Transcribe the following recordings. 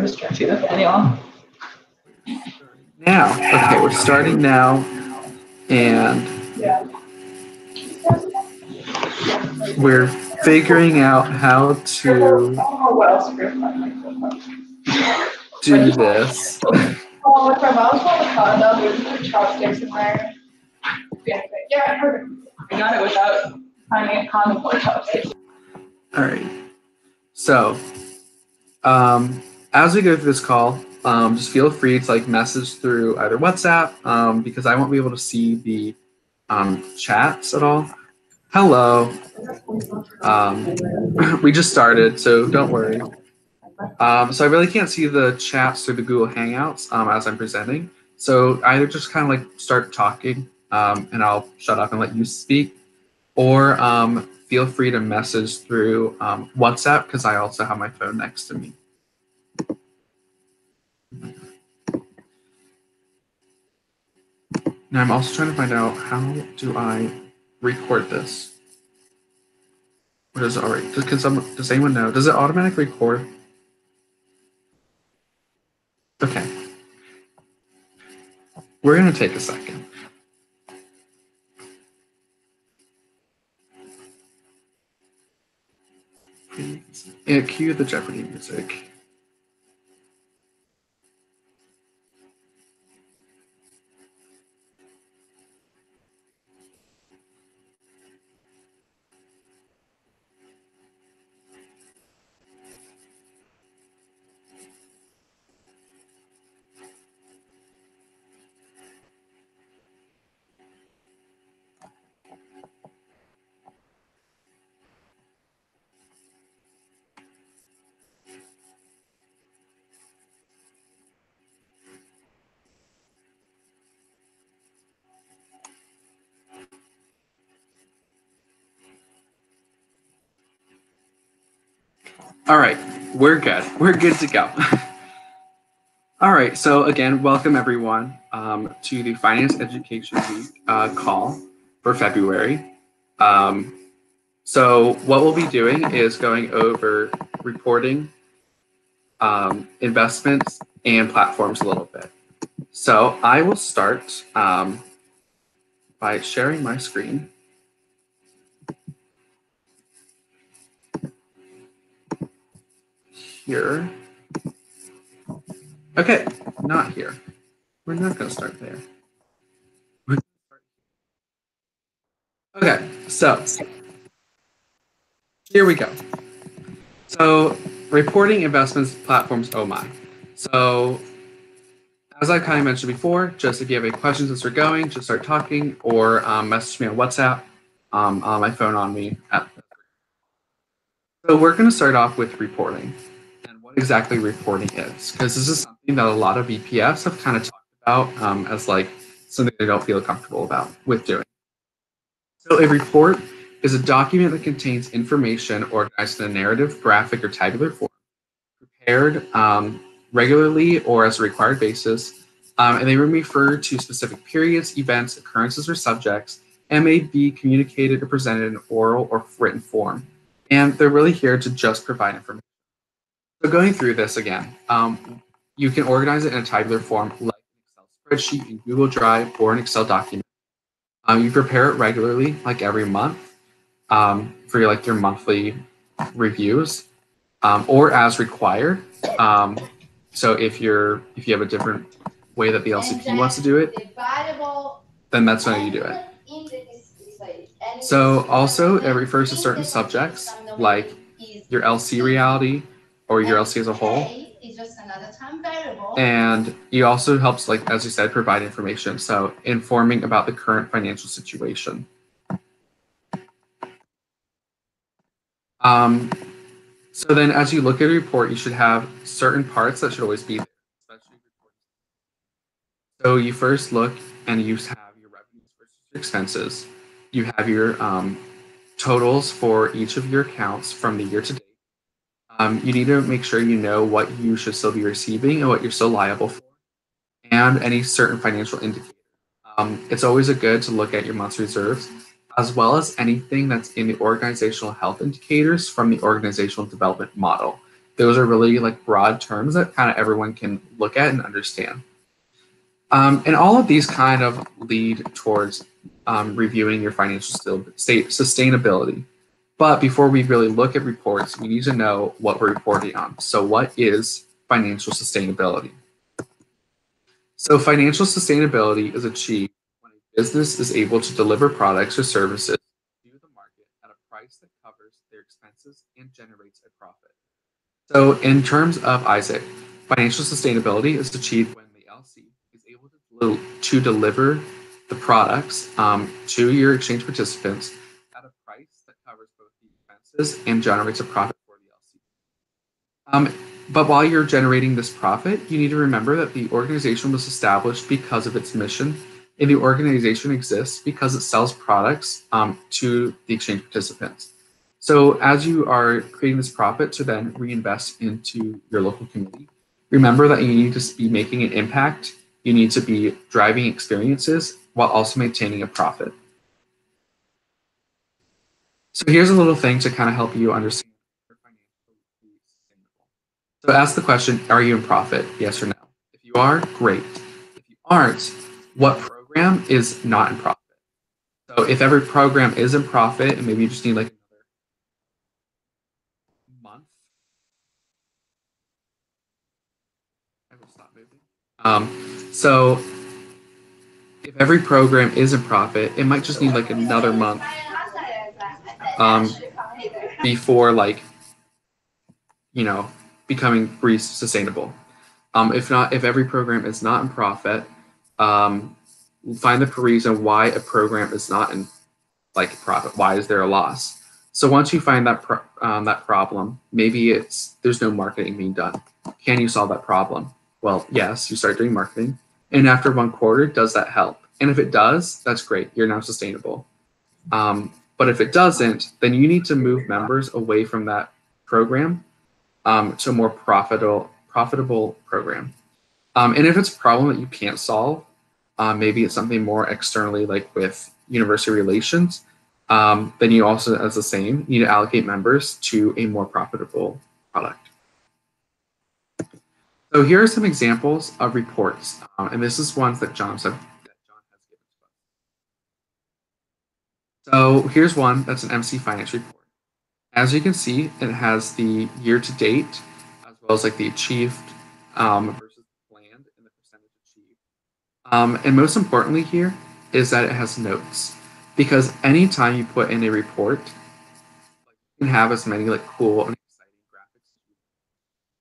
distracted with anyone. Now, okay, we're starting now, and we're figuring out how to do this. Oh, with my mom's on the condo, there's no chopsticks in there. Yeah, I heard it. I got it without finding a condom or chopsticks. All right. So, as we go through this call, just feel free to message through either WhatsApp, because I won't be able to see the chats at all. Hello. We just started, so don't worry. So I really can't see the chats through the Google Hangouts as I'm presenting. So either just kind of start talking, and I'll shut up and let you speak, or feel free to message through WhatsApp, because I also have my phone next to me. Now I'm also trying to find out, how do I record this? Or does it already, does anyone know? Does it automatically record? Okay. We're gonna take a second. Yeah, cue the Jeopardy music. All right, we're good. We're good to go. All right, so again, welcome everyone to the Finance Education Week call for February. So what we'll be doing is going over reporting, investments, and platforms a little bit. So I will start by sharing my screen. Here. Okay, not here. We're not going to start there. Okay, so here we go. So reporting, investments, platforms, oh my. So as I kind of mentioned before, just if you have any questions as we're going, just start talking, or message me on WhatsApp on my phone on me. So we're going to start off with reporting and what exactly reporting is, because this is something that a lot of EPFs have kind of talked about as something they don't feel comfortable about with doing. So a report is a document that contains information organized in a narrative, graphic, or tabular form, prepared regularly or as a required basis, and they refer to specific periods, events, occurrences, or subjects, and may be communicated or presented in oral or written form. And they're really here to just provide information. So going through this again, you can organize it in a tabular form like an Excel spreadsheet in Google Drive or an Excel document. You prepare it regularly, like every month, for your monthly reviews, or as required. So if you have a different way that the LCP wants to do it, then that's when you do it. So also it refers to certain subjects like your LC reality or your LC as a whole. And it also helps, as you said, provide information. So informing about the current financial situation. So then as you look at a report, you should have certain parts that should always be there, especially reporting. So you first look and you have your revenues versus your expenses. You have your totals for each of your accounts from the year to date. You need to make sure you know what you should still be receiving and what you're still liable for, and any certain financial indicator. It's always good to look at your month's reserves, as well as anything that's in the organizational health indicators from the organizational development model. those are really like broad terms that kind of everyone can look at and understand. And all of these kind of lead towards reviewing your financial sustainability. But before we really look at reports, we need to know what we're reporting on. So what is financial sustainability? So financial sustainability is achieved when a business is able to deliver products or services to the market at a price that covers their expenses and generates a profit. So in terms of Isaac, financial sustainability is achieved when the LC is able to deliver the products to your exchange participants at a price that covers both the expenses and generates a profit for the LC. But while you're generating this profit, you need to remember that the organization was established because of its mission, and the organization exists because it sells products to the exchange participants. So as you are creating this profit to then reinvest into your local community, remember that you need to be making an impact. You need to be driving experiences while also maintaining a profit. So here's a little thing to kind of help you understand your financial sustainable. So ask the question, are you in profit? Yes or no? If you are, great. If you aren't, what program is not in profit? So if every program is in profit and maybe you just need like another month, I will stop moving. So if every program is in profit, it might just need like another month before like, becoming sustainable. If every program is not in profit, find the reason why a program is not in like profit. Why is there a loss? So once you find that that problem, maybe there's no marketing being done. Can you solve that problem? Well, yes, you start doing marketing, and after 1 quarter, does that help? And if it does, that's great. You're now sustainable. But if it doesn't, then you need to move members away from that program to a more profitable program. And if it's a problem that you can't solve, maybe it's something more externally, like with university relations, then you also, as the same, need to allocate members to a more profitable product. So here are some examples of reports, and this is ones that John has given to us. So here's one that's an MC Finance report. As you can see, it has the year to date, as well as like the achieved versus planned and the percentage achieved. And most importantly here is that it has notes, because anytime you put in a report, you can have as many like cool and exciting graphics,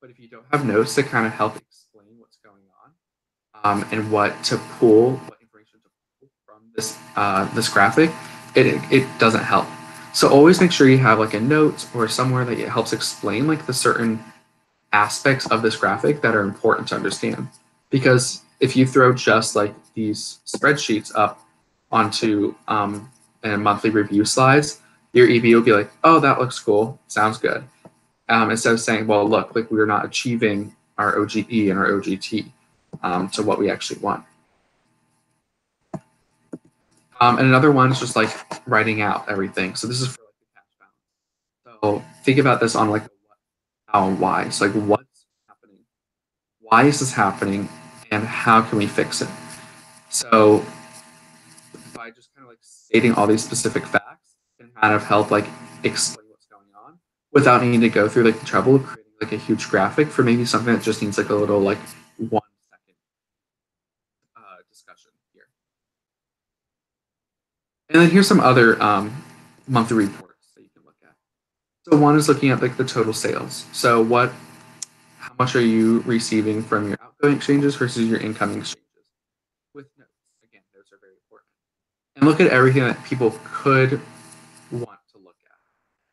but if you don't have notes that kind of help explain what's going on and what information to pull from this graphic, it doesn't help. So always make sure you have like a note or somewhere that it helps explain like the certain aspects of this graphic that are important to understand. Because if you throw just like these spreadsheets up onto monthly review slides, your EB will be like, oh, that looks cool, sounds good. Instead of saying, well, look, like we're not achieving our OGE and our OGT to what we actually want. And another one is just like writing out everything. So this is for like the cash balance. So think about this on like the what, how, and why. So like what's happening? Why is this happening? And how can we fix it? So by just kind of like stating all these specific facts can kind of help like explain what's going on without needing to go through like the trouble of creating like a huge graphic for maybe something that just needs like a little like 1 second discussion here. And then here's some other monthly reports that you can look at. So one is looking at like the total sales. So how much are you receiving from your outgoing exchanges versus your incoming exchanges? With notes. Again, notes are very important. And look at everything that people could want to look at.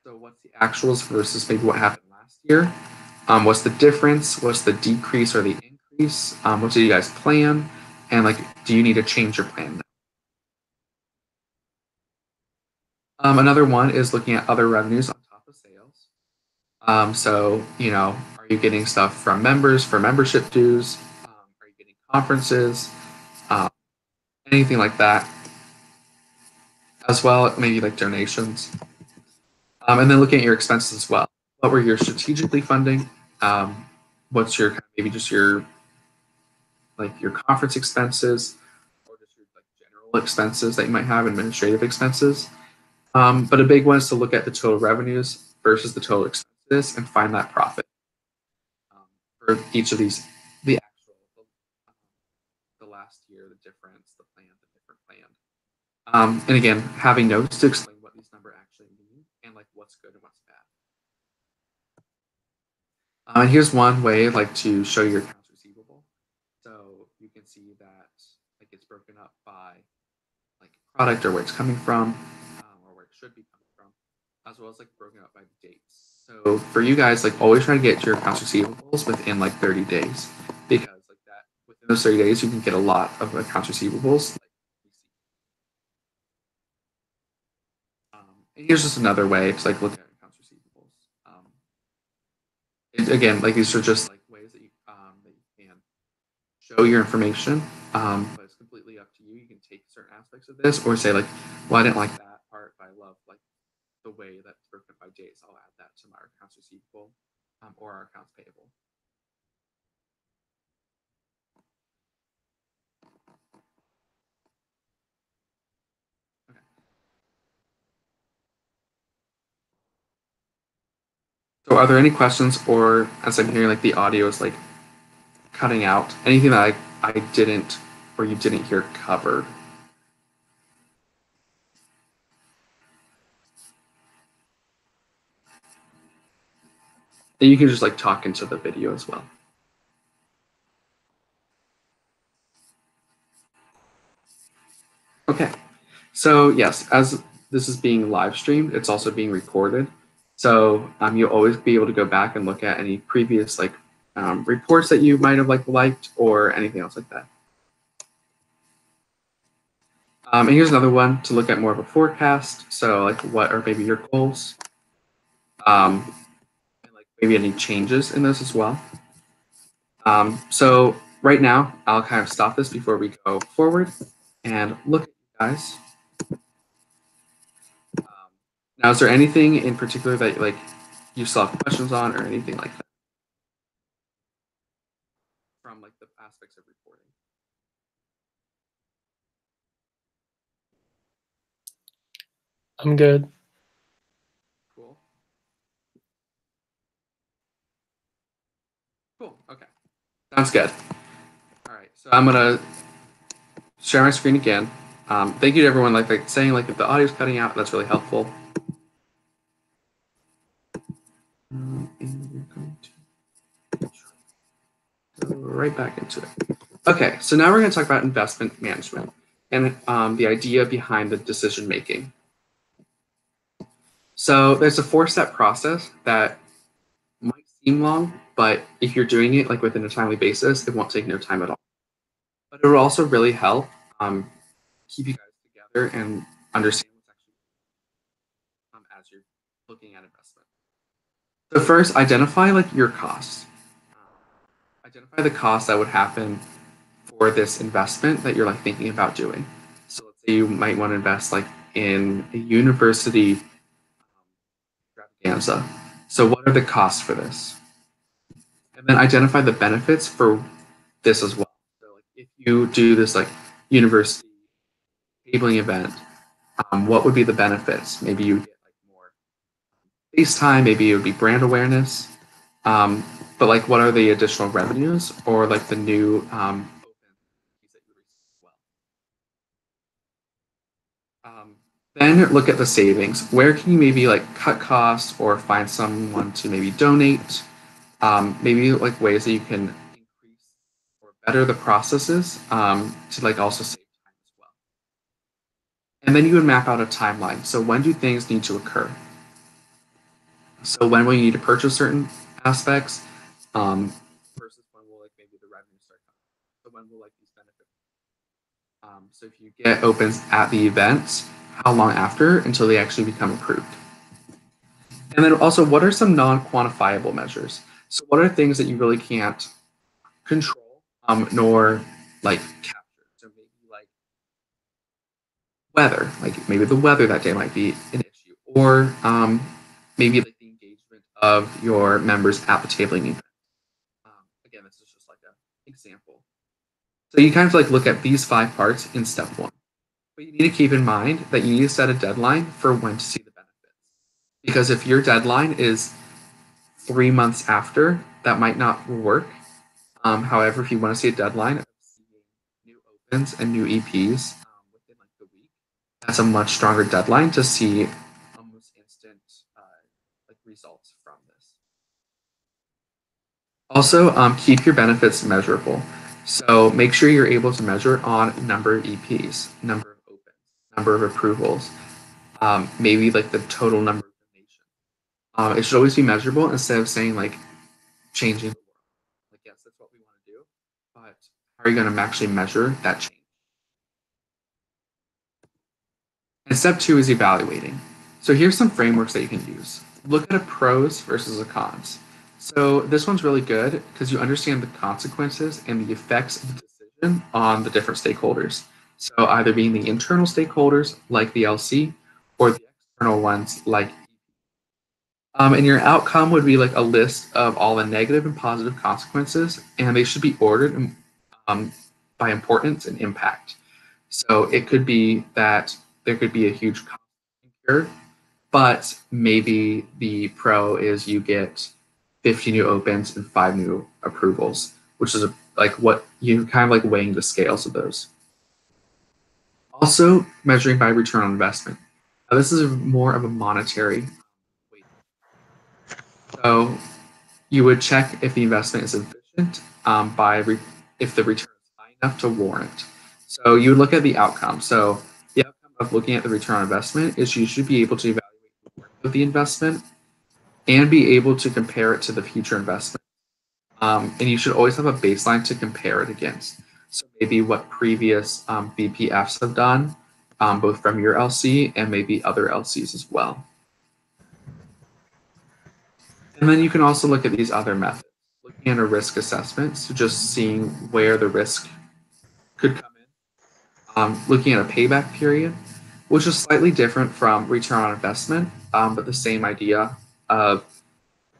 So what's the actuals versus maybe what happened last year? What's the difference? What's the decrease or the increase? What do you guys plan? And like, do you need to change your plan now? Another one is looking at other revenues on top of sales. So, are you getting stuff from members for membership dues? Are you getting conferences? Anything like that. As well, maybe like donations. And then looking at your expenses as well. What were you strategically funding? what's your maybe just your your conference expenses, or just your general expenses that you might have, administrative expenses. But a big one is to look at the total revenues versus the total expenses and find that profit for each of these, the actual, the last year, the difference, the plan, the different plan. And again, having notes to explain what these numbers actually mean and what's good and what's bad. And here's one way to show your accounts receivable. So you can see that it's broken up by product or where it's coming from, or where it should be coming from, as well as broken up by dates. So for you guys, always try to get your accounts receivables within 30 days, because that within those 30 days you can get a lot of accounts receivables. And here's just another way to look at accounts receivables. Again, these are just ways that you can show your information, but it's completely up to you. You can take certain aspects of this, or say well, I didn't like that part, but I love the way that's broken up by dates. I'll add that to my accounts receivable, or our accounts payable. Okay. So are there any questions, or as I'm hearing the audio is cutting out, anything that I didn't, or you didn't hear covered? And you can just talk into the video as well. Okay, so yes, as this is being live streamed, it's also being recorded. So you'll always be able to go back and look at any previous reports that you might have liked, or anything else like that. And here's another one to look at more of a forecast. So what are maybe your goals? And maybe any changes in those as well. So right now, I'll kind of stop this before we go forward and look at you guys. Now, is there anything in particular that you still have questions on, or anything like that from the aspects of reporting? I'm good. Cool. Cool. Okay. Sounds good. All right. So I'm gonna share my screen again. Thank you to everyone saying if the audio's cutting out, that's really helpful. And we're going to go right back into it. Okay, so now we're going to talk about investment management and the idea behind the decision making. So there's a 4-step process that might seem long, but if you're doing it within a timely basis, it won't take no time at all. But it will also really help keep you guys together and understand what's actually as you're looking at investment. So first, identify your costs. Identify the costs that would happen for this investment that you're thinking about doing. So let's say you might want to invest in a university extravaganza. So what are the costs for this? And then identify the benefits for this as well. So if you do this university tabling event, what would be the benefits? Maybe you get more face time, maybe it would be brand awareness. But what are the additional revenues, or the new then look at the savings. Where can you maybe cut costs, or find someone to maybe donate? Maybe ways that you can increase or better the processes to also save time as well. And then you would map out a timeline. So when do things need to occur? So when will you need to purchase certain aspects, versus when will maybe the revenue start coming? So when will these benefits? So if you get opens at the events, how long after until they actually become approved? And then also, what are some non-quantifiable measures? So what are things that you really can't control, nor capture? So maybe weather, maybe the weather that day might be an issue, or maybe the engagement of your members at the tabling event. example. So you kind of like look at these 5 parts in step 1. But you need to keep in mind that you need to set a deadline for when to see the benefits. Because if your deadline is 3 months after, that might not work. However, if you want to see a deadline of seeing new opens and new EPs within like the week, that's a much stronger deadline to see almost instant like results from this. Also, keep your benefits measurable. So make sure you're able to measure on number of EPs, number of opens, number of approvals, maybe like the total number of donations. It should always be measurable instead of saying like changing the world. Like, yes, that's what we want to do, but how are you going to actually measure that change? And step 2 is evaluating. So here's some frameworks that you can use. Look at a pros versus a cons. So this one's really good because you understand the consequences and the effects of the decision on the different stakeholders. So either being the internal stakeholders like the LC or the external ones like and your outcome would be like a list of all the negative and positive consequences, and they should be ordered by importance and impact. So it could be that there could be a huge cost incurred, but maybe the pro is you get 50 new opens and 5 new approvals, which is like what you kind of like weighing the scales of those. Also, measuring by return on investment. Now, this is more of a monetary weight. So you would check if the investment is efficient if the return is high enough to warrant. So you would look at the outcome. So the outcome of looking at the return on investment is you should be able to evaluate the worth of the investment and be able to compare it to the future investment. And you should always have a baseline to compare it against. So maybe what previous BPFs have done, both from your LC and maybe other LCs as well. And then you can also look at these other methods, looking at a risk assessment, so just seeing where the risk could come in. Looking at a payback period, which is slightly different from return on investment, but the same idea of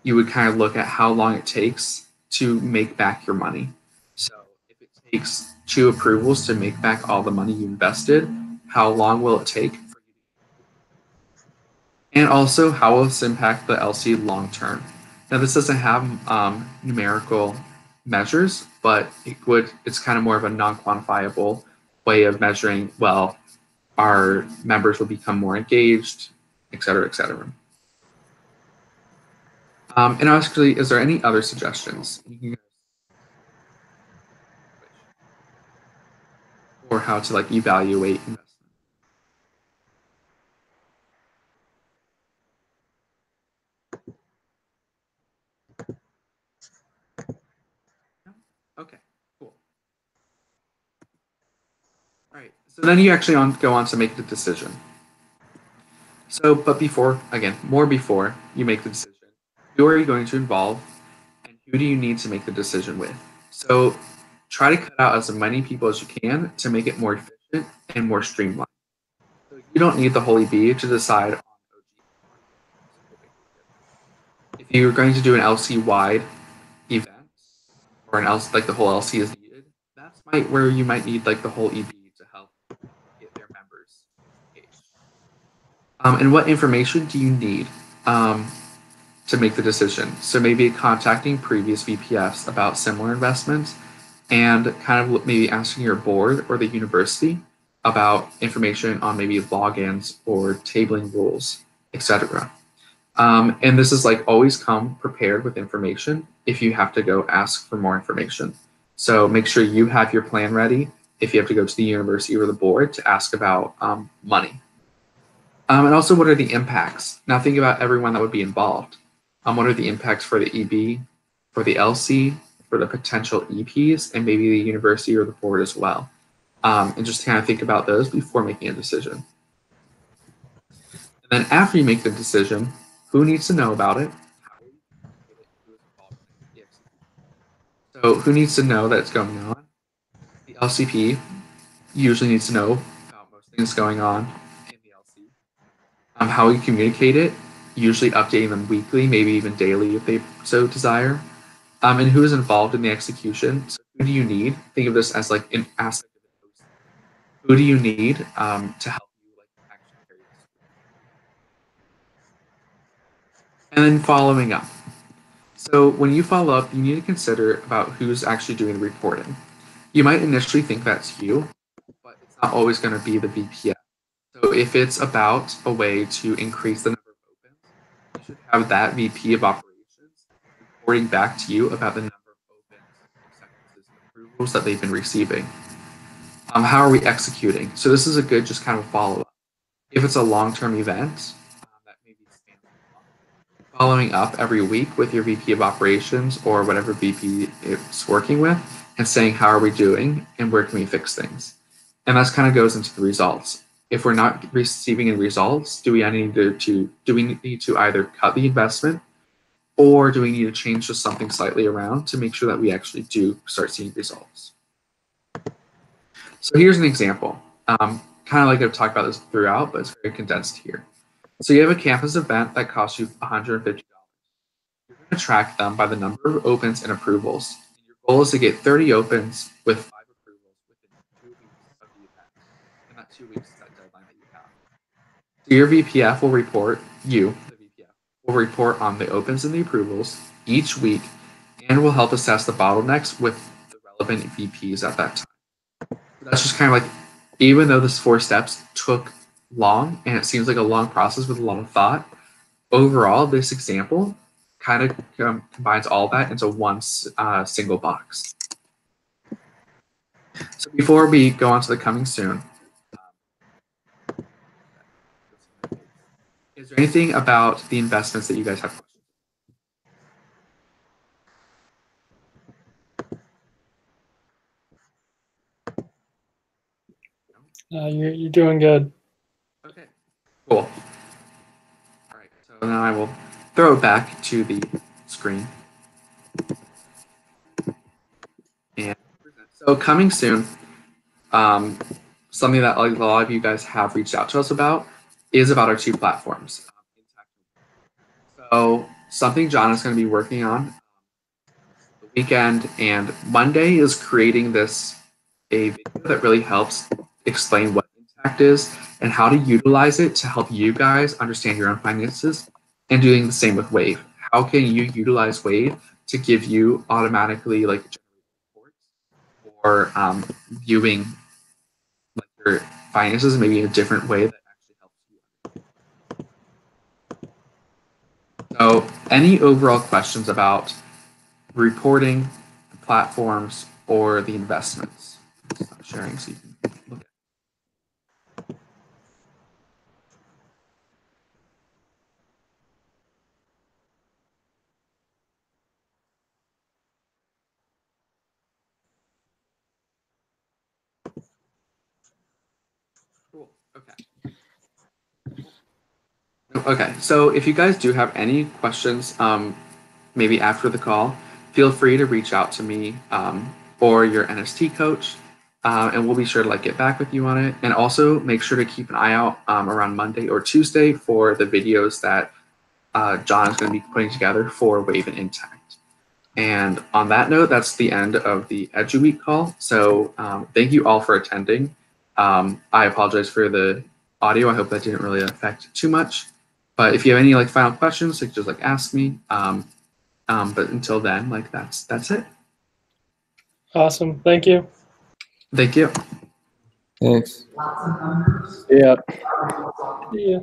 you would kind of look at how long it takes to make back your money. So if it takes 2 approvals to make back all the money you invested, how long will it take for you to? And also, how will this impact the LC long term? Now, this doesn't have numerical measures, but it's kind of more of a non-quantifiable way of measuring, well, our members will become more engaged, et cetera, et cetera. And actually, is there any other suggestions? Or how to like evaluate investment? Okay, cool. All right, so then you actually go on to make the decision. So, but before you make the decision, who are you going to involve and who do you need to make the decision with? So try to cut out as many people as you can to make it more efficient and more streamlined. So you don't need the whole EB to decide on OG. If you're going to do an LC-wide event or an LC, like the whole LC is needed, that's where you might need like the whole EB to help get their members engaged. And what information do you need to make the decision? So maybe contacting previous VPFs about similar investments and kind of maybe asking your board or the university about information on maybe logins or tabling rules, etc. And this is like always come prepared with information if you have to go ask for more information. So make sure you have your plan ready if you have to go to the university or the board to ask about money. And also, what are the impacts? Now think about everyone that would be involved. What are the impacts for the EB, for the LC, for the potential EPs, and maybe the university or the board as well. And just kind of think about those before making a decision. And then after you make the decision, who needs to know about it? How will you communicate it? Who is involved in the execution? So who needs to know that it's going on? The LCP usually needs to know about most things going on in the LC. How we communicate it, usually updating them weekly, maybe even daily if they so desire. And who is involved in the execution. So who do you need? Think of this as like an aspect of the post. Who do you need to help you like actually carry this? And then following up. So when you follow up, you need to consider about who's actually doing the reporting. You might initially think that's you, but it's not always going to be the VPF. So if it's about a way to increase the number of opens, you should have that VP of operations reporting back to you about the number of opens, acceptances, and approvals that they've been receiving. How are we executing? So this is a good just kind of follow-up. If it's a long-term event, that maybe spans a month, following up every week with your VP of operations or whatever VP it's working with and saying, how are we doing and where can we fix things? And that kind of goes into the results. If we're not receiving any results, do we need to either cut the investment or do we need to change just something slightly around to make sure that we actually do start seeing results? So here's an example. Kind of like I've talked about this throughout, but it's very condensed here. So you have a campus event that costs you $150. You're going to track them by the number of opens and approvals. And your goal is to get 30 opens with 5 approvals within 2 weeks of the event. And that 2 weeks is that deadline that you have. So your VPF will report, the VPF, will report on the opens and the approvals each week and will help assess the bottlenecks with the relevant VPs at that time. That's just kind of like, even though this 4 steps took long and it seems like a long process with a lot of thought, overall, this example kind of combines all that into one single box. So before we go on to the coming soon, is there anything about the investments that you guys have questions? You're doing good. Okay, cool. All right, so now I will throw it back to the screen. And so coming soon, something that a lot of you guys have reached out to us about is about our 2 platforms. So something John is going to be working on the weekend and Monday is creating a video that really helps explain what Intact is and how to utilize it to help you guys understand your own finances, and doing the same with Wave. How can you utilize Wave to give you automatically like reports or viewing like your finances maybe in a different way that actually helps you. So any overall questions about reporting, the platforms, or the investments? Stop sharing so you can look at it. Cool. Okay. Okay. So if you guys do have any questions, maybe after the call, feel free to reach out to me or your NST coach, and we'll be sure to like get back with you on it. And also make sure to keep an eye out around Monday or Tuesday for the videos that John is going to be putting together for Wave and Intact. And on that note, that's the end of the EduWeek call. So thank you all for attending. I apologize for the audio. I hope that didn't really affect too much. But if you have any like final questions, like just like ask me. But until then, like that's it. Awesome. Thank you. Thank you. Thanks. Yeah. Yeah.